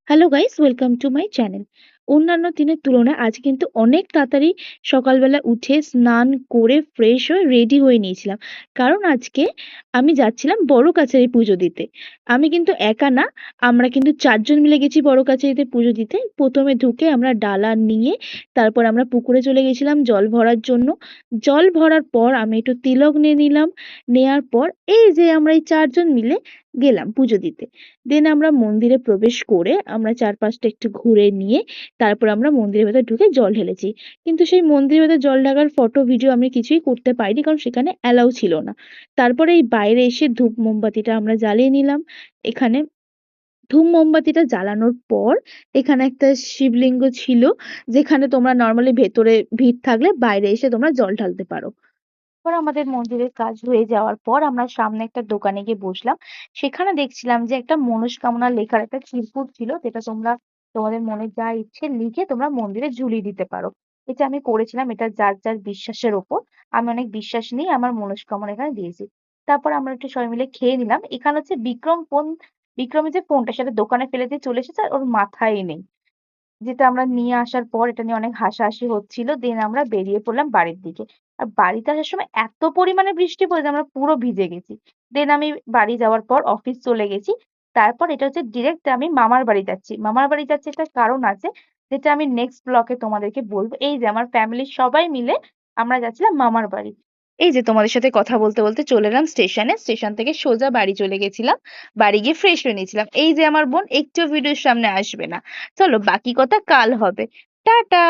Hello guys, welcome to my channel. অন্যান্য দিনের তুলনায় আজ কিন্তু অনেক তাড়াতাড়ি সকালবেলা উঠে স্নান করে ফ্রেশ হয়ে রেডি হয়ে নিয়েছিলাম। কারণ আজকে আমি যাচ্ছিলাম বড় কাছারি পুজো দিতে। আমি কিন্তু একা না, আমরা কিন্তু ৪ জন মিলে গেছি বড় কাছারিতে পুজো দিতে। ১ম এ ঢুকে আমরা ডালা নিয়ে তারপর আমরা পুকুরে চলে গেছিলাম জল ভরার জন্য। জল ভরার পর আমি একটু তিলক নিয়ে নিলাম। নেয়ার পর এই যে আমরা এই ৪ জন মিলে গেলাম পুজো দিতে। দেন আমরা মন্দিরে প্রবেশ করে আমরা চারপাশটা একটু ঘুরে নিয়ে তারপর আমরা মন্দিরের ভেতর ঢুকে জল ঢেলেছি। কিন্তু সেই মন্দিরের ভেতর জল ঢালার ফটো ভিডিও আমি কিছুই করতে পারিনি, কারণ সেখানে অ্যালাউ ছিল না। তারপরে এই বাইরে এসে ধূপ মোমবাতিটা আমরা জ্বালিয়ে নিলাম। এখানে ধূপ মোমবাতিটা জ্বালানোর পর এখানে একটা শিবলিঙ্গ ছিল, যেখানে তোমরা নর্মালি ভেতরে ভিড় থাকলে বাইরে এসে তোমরা জল ঢালতে পারো। এবার আমাদের মন্দিরের কাজ হয়ে যাওয়ার পর আমরা সামনে একটা দোকানে গিয়ে বসলাম। সেখানে দেখছিলাম যে একটা মনস্কামনা লেখার একটা চিরকুট ছিল, যেটা তোমরা তোমাদের মনে যা ইচ্ছে লিখে তোমরা মন্দিরে ঝুলিয়ে দিতে পারো। এটা আমি করেছিলাম, এটা যার যার বিশ্বাসের ওপর। আমি অনেক বিশ্বাস নিয়ে আমার মনস্কামনা এখানে দিয়েছি। তারপর আমরা একটু সবাই মিলে খেয়ে নিলাম। এখানে হচ্ছে বিক্রমের যে ফোনটা সেটা দোকানে ফেলে দিয়ে চলে এসেছে আর ওর মাথায় নেই, যেটা আমরা নিয়ে আসার পর এটা নিয়ে অনেক হাসাহাসি হচ্ছিল। দেন আমরা বেরিয়ে পড়লাম বাড়ির দিকে। আর বাড়িতে আসার সময় এত পরিমাণে বৃষ্টি পড়েছে আমরা পুরো ভিজে গেছি। দেন আমি বাড়ি যাওয়ার পর অফিস চলে গেছি। তারপর এটা হচ্ছে ডিরেক্ট আমি মামার বাড়ি যাচ্ছি। মামার বাড়ি যাচ্ছি একটা কারণ আছে, যেটা আমি নেক্সট ব্লকে তোমাদেরকে বলবো। এই যে আমার ফ্যামিলির সবাই মিলে আমরা যাচ্ছিলাম মামার বাড়ি। এই যে তোমাদের সাথে কথা বলতে বলতে চলে এলাম স্টেশনে। স্টেশন থেকে সোজা বাড়ি চলে গেছিলাম। বাড়ি গিয়ে ফ্রেশ হয়ে নিয়েছিলাম। এই যে আমার বোন একটু ভিডিওর সামনে আসবে না। চলো বাকি কথা কাল হবে। টাটা।